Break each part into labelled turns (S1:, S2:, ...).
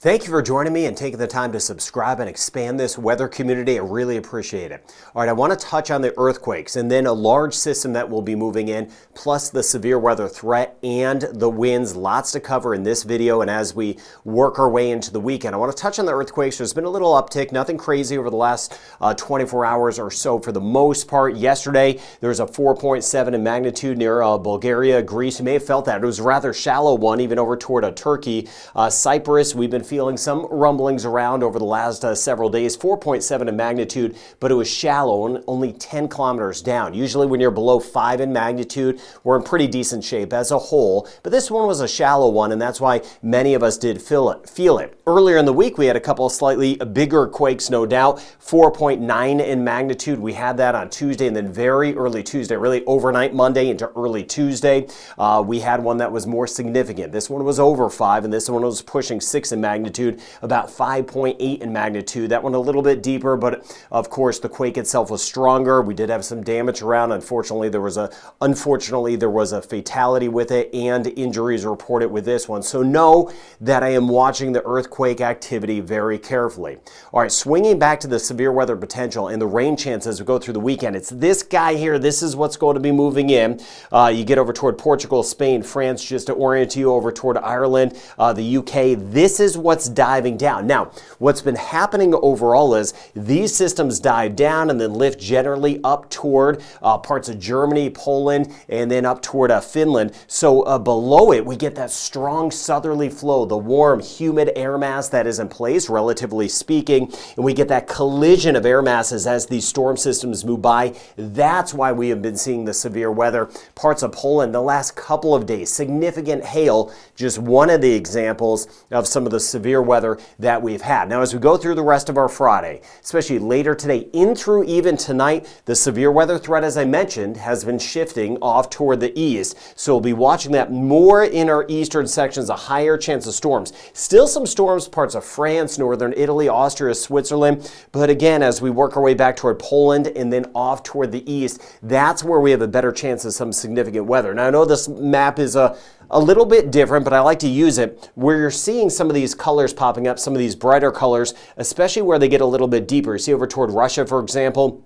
S1: Thank you for joining me and taking the time to subscribe and expand this weather community. I really appreciate it. All right, I want to touch on the earthquakes and then a large system that will be moving in, plus the severe weather threat and the winds. Lots to cover in this video and as we work our way into the weekend. I want to touch on the earthquakes. There's been a little uptick, nothing crazy over the last 24 hours or so for the most part. Yesterday, there was a 4.7 in magnitude near Bulgaria, Greece. You may have felt that. It was a rather shallow one, even over toward Turkey. Cyprus, we've been feeling some rumblings around over the last several days. 4.7 in magnitude, but it was shallow and only 10 kilometers down. Usually when you're below 5 in magnitude, we're in pretty decent shape as a whole, but this one was a shallow one, and that's why many of us did feel it. Earlier in the week, we had a couple of slightly bigger quakes, no doubt. 4.9 in magnitude. We had that on Tuesday, and then very early Tuesday, really overnight Monday into early Tuesday, we had one that was more significant. This one was over 5, and this one was pushing 6 in magnitude, about 5.8 in magnitude. That one a little bit deeper, but of course the quake itself was stronger. We did have some damage around. Unfortunately, there was a fatality with it and injuries reported with this one. So know that I am watching the earthquake activity very carefully. All right, swinging back to the severe weather potential and the rain chances as we go through the weekend. It's this guy here. This is what's going to be moving in. You get over toward Portugal, Spain, France, just to orient you over toward Ireland, the UK. This is what's diving down. Now, what's been happening overall is these systems dive down and then lift generally up toward parts of Germany, Poland, and then up toward Finland. So below it, we get that strong southerly flow, the warm, humid air mass that is in place, relatively speaking, and we get that collision of air masses as these storm systems move by. That's why we have been seeing the severe weather. Parts of Poland the last couple of days, significant hail, just one of the examples of some of the severe weather that we've had. Now, as we go through the rest of our Friday, especially later today, in through even tonight, the severe weather threat, as I mentioned, has been shifting off toward the east. So we'll be watching that more in our eastern sections, a higher chance of storms. Still some storms, parts of France, northern Italy, Austria, Switzerland. But again, as we work our way back toward Poland and then off toward the east, that's where we have a better chance of some significant weather. Now, I know this map is a little bit different, but I like to use it where you're seeing some of these colors popping up, some of these brighter colors, especially where they get a little bit deeper. You see over toward Russia, for example.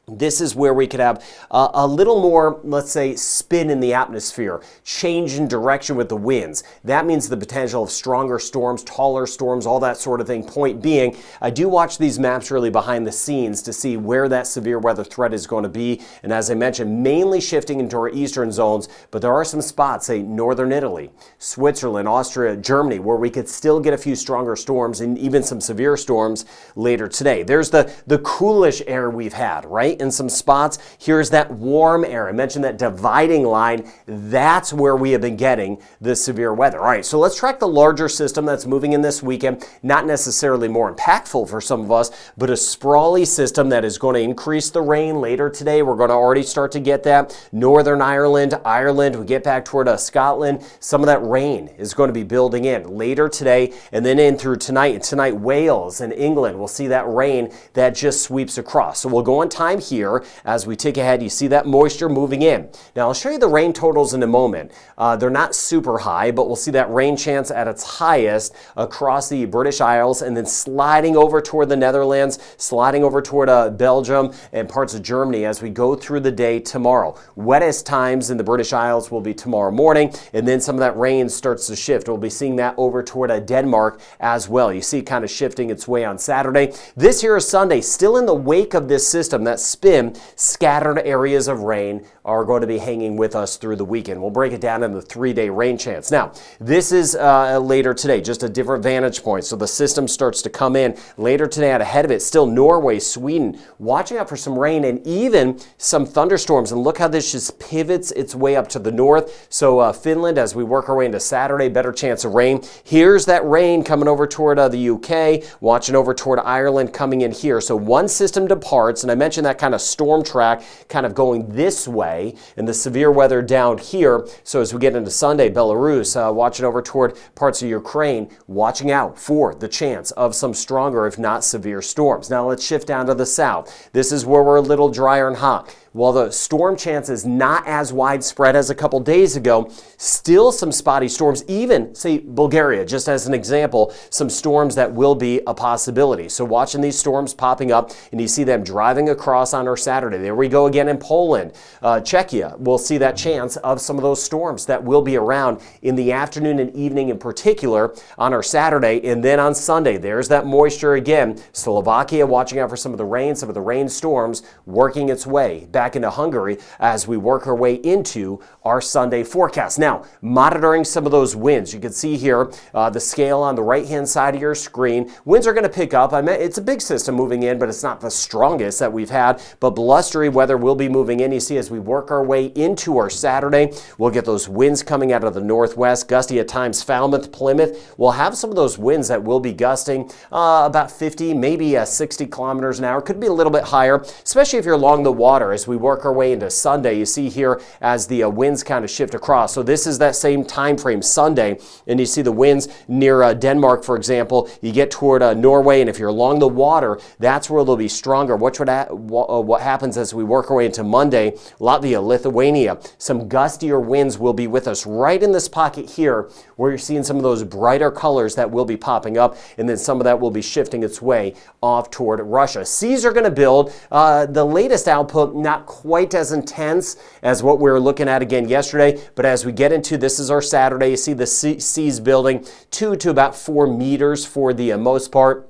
S1: This is where we could have a little more, let's say, spin in the atmosphere, change in direction with the winds. That means the potential of stronger storms, taller storms, all that sort of thing. Point being, I do watch these maps really behind the scenes to see where that severe weather threat is going to be. And as I mentioned, mainly shifting into our eastern zones, but there are some spots, say northern Italy, Switzerland, Austria, Germany, where we could still get a few stronger storms and even some severe storms later today. There's the coolish air we've had, right? In some spots, here's that warm air. I mentioned that dividing line. That's where we have been getting the severe weather. All right, so let's track the larger system that's moving in this weekend. Not necessarily more impactful for some of us, but a sprawly system that is going to increase the rain later today. We're going to already start to get that. Northern Ireland, we get back toward Scotland. Some of that rain is going to be building in later today and then in through tonight. And tonight, Wales and England, we'll see that rain that just sweeps across. So we'll go on time here as we tick ahead. You see that moisture moving in. Now I'll show you the rain totals in a moment. They're not super high, but we'll see that rain chance at its highest across the British Isles and then sliding over toward the Netherlands, sliding over toward Belgium and parts of Germany as we go through the day tomorrow. Wettest times in the British Isles will be tomorrow morning, and then some of that rain starts to shift. We'll be seeing that over toward Denmark as well. You see it kind of shifting its way on Saturday. This here is Sunday, still in the wake of this system, that spin. Scattered areas of rain are going to be hanging with us through the weekend. We'll break it down in the 3-day rain chance. Now, this is later today, just a different vantage point. So the system starts to come in later today. Out ahead of it, still Norway, Sweden, watching out for some rain and even some thunderstorms. And look how this just pivots its way up to the north. So Finland, as we work our way into Saturday, better chance of rain. Here's that rain coming over toward the UK, watching over toward Ireland coming in here. So one system departs, and I mentioned that kind of storm track kind of going this way. Saturday, and the severe weather down here. So as we get into Sunday, Belarus, watching over toward parts of Ukraine, watching out for the chance of some stronger, if not severe, storms. Now let's shift down to the south. This is where we're a little drier and hot. While the storm chance is not as widespread as a couple days ago, still some spotty storms, even, say, Bulgaria, just as an example, some storms that will be a possibility. So watching these storms popping up, and you see them driving across on our Saturday. There we go again in Poland. Czechia, we'll see that chance of some of those storms that will be around in the afternoon and evening in particular on our Saturday. And then on Sunday, there's that moisture again. Slovakia watching out for some of the rain storms working its way back into Hungary as we work our way into our Sunday forecast. Now, monitoring some of those winds. You can see here the scale on the right-hand side of your screen. Winds are going to pick up. It's a big system moving in, but it's not the strongest that we've had. But blustery weather will be moving in. You see, as we work our way into our Saturday, we'll get those winds coming out of the northwest, gusty at times. Falmouth, Plymouth, we'll have some of those winds that will be gusting about 50, maybe 60 kilometers an hour. Could be a little bit higher, especially if you're along the water. As we work our way into Sunday, you see here as the winds kind of shift across. So this is that same time frame, Sunday, and you see the winds near Denmark, for example. You get toward Norway, and if you're along the water, that's where they'll be stronger. What happens as we work our way into Monday? Latvia, Lithuania, some gustier winds will be with us right in this pocket here, where you're seeing some of those brighter colors that will be popping up, and then some of that will be shifting its way off toward Russia. Seas are going to build. The latest output, not quite as intense as what we were looking at again yesterday, but as we get into, this is our Saturday, you see the seas building 2 to about 4 meters for the most part.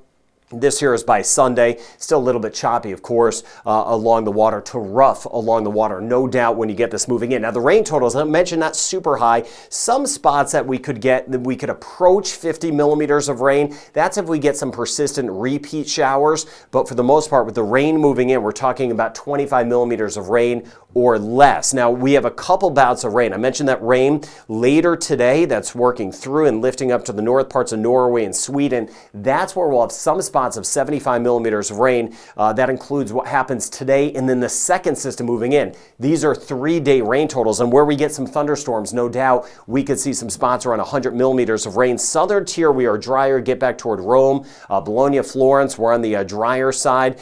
S1: This here is by Sunday. Still a little bit choppy, of course, along the water to rough along the water, no doubt, when you get this moving in. Now, the rain totals, I mentioned, not super high. Some spots that we could get, that we could approach 50 millimeters of rain. That's if we get some persistent repeat showers. But for the most part, with the rain moving in, we're talking about 25 millimeters of rain or less. Now, we have a couple bouts of rain. I mentioned that rain later today that's working through and lifting up to the north parts of Norway and Sweden. That's where we'll have some spots of 75 millimeters of rain. That includes what happens today and then the second system moving in. These are 3-day rain totals, and where we get some thunderstorms, no doubt we could see some spots around 100 millimeters of rain. Southern tier, we are drier. Get back toward Rome, Bologna, Florence, we're on the drier side.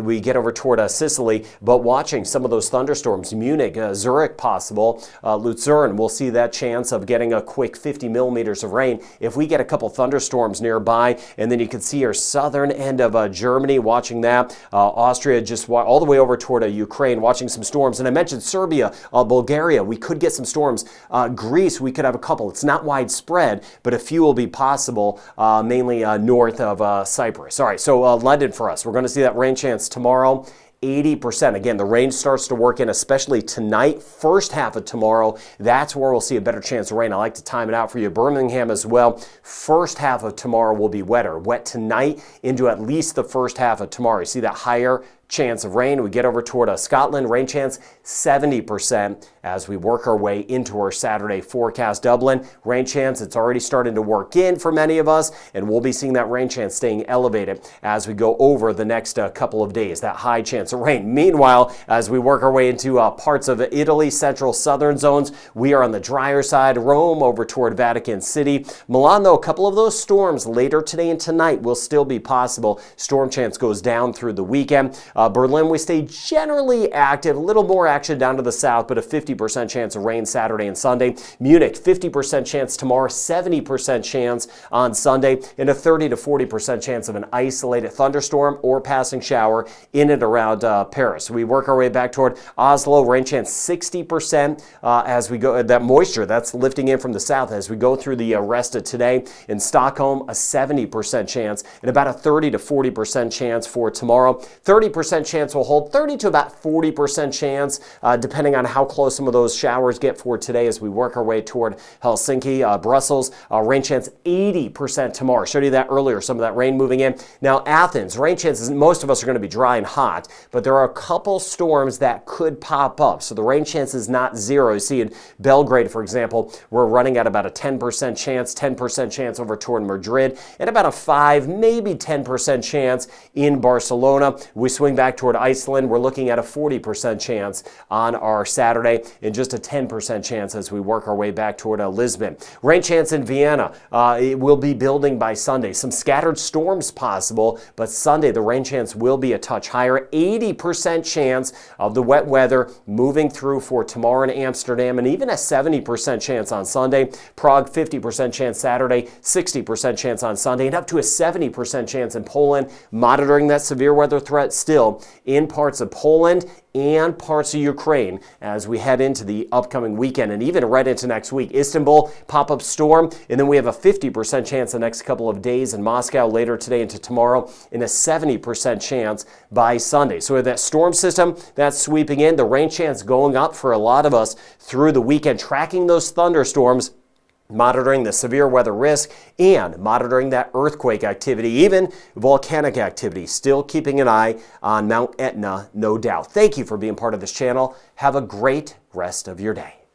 S1: We get over toward Sicily, but watching some of those thunderstorms. Munich, Zurich possible, Lucerne, we'll see that chance of getting a quick 50 millimeters of rain if we get a couple thunderstorms nearby. And then you can see our southern end of Germany, watching that. Austria, just all the way over toward Ukraine, watching some storms. And I mentioned Serbia, Bulgaria, we could get some storms. Greece, we could have a couple. It's not widespread, but a few will be possible, mainly north of Cyprus. All right, so London for us, we're going to see that rain chance tomorrow. 80%. Again, the rain starts to work in, especially tonight, first half of tomorrow. That's where we'll see a better chance of rain. I like to time it out for you. Birmingham as well. First half of tomorrow will be wetter. Wet tonight into at least the first half of tomorrow. You see that higher chance of rain. We get over toward Scotland, rain chance 70% as we work our way into our Saturday forecast. Dublin, rain chance, it's already starting to work in for many of us, and we'll be seeing that rain chance staying elevated as we go over the next couple of days, that high chance of rain. Meanwhile, as we work our way into parts of Italy, central, southern zones, we are on the drier side. Rome over toward Vatican City. Milan, though, a couple of those storms later today and tonight will still be possible. Storm chance goes down through the weekend. Berlin, we stay generally active, a little more action down to the south, but a 50% chance of rain Saturday and Sunday. Munich, 50% chance tomorrow, 70% chance on Sunday, and a 30 to 40% chance of an isolated thunderstorm or passing shower in and around Paris. We work our way back toward Oslo, rain chance 60% as we go. That moisture, that's lifting in from the south as we go through the rest of today. In Stockholm, a 70% chance and about a 30 to 40% chance for tomorrow. 30% chance will hold, 30 to about 40% chance, depending on how close some of those showers get for today as we work our way toward Helsinki. Brussels, rain chance 80% tomorrow. Showed you that earlier, some of that rain moving in. Now, Athens, rain chances, most of us are going to be dry and hot, but there are a couple storms that could pop up. So the rain chance is not zero. You see in Belgrade, for example, we're running at about a 10% chance over toward Madrid, and about a 5, maybe 10% chance in Barcelona. We swing back toward Iceland, we're looking at a 40% chance on our Saturday and just a 10% chance as we work our way back toward Lisbon. Rain chance in Vienna, it will be building by Sunday. Some scattered storms possible, but Sunday the rain chance will be a touch higher. 80% chance of the wet weather moving through for tomorrow in Amsterdam, and even a 70% chance on Sunday. Prague, 50% chance Saturday, 60% chance on Sunday, and up to a 70% chance in Poland. Monitoring that severe weather threat still in parts of Poland and parts of Ukraine as we head into the upcoming weekend and even right into next week. Istanbul, pop-up storm, and then we have a 50% chance the next couple of days in Moscow later today into tomorrow, and a 70% chance by Sunday. So with that storm system that's sweeping in, the rain chance going up for a lot of us through the weekend, tracking those thunderstorms, monitoring the severe weather risk, and monitoring that earthquake activity, even volcanic activity. Still keeping an eye on Mount Etna, no doubt. Thank you for being part of this channel. Have a great rest of your day.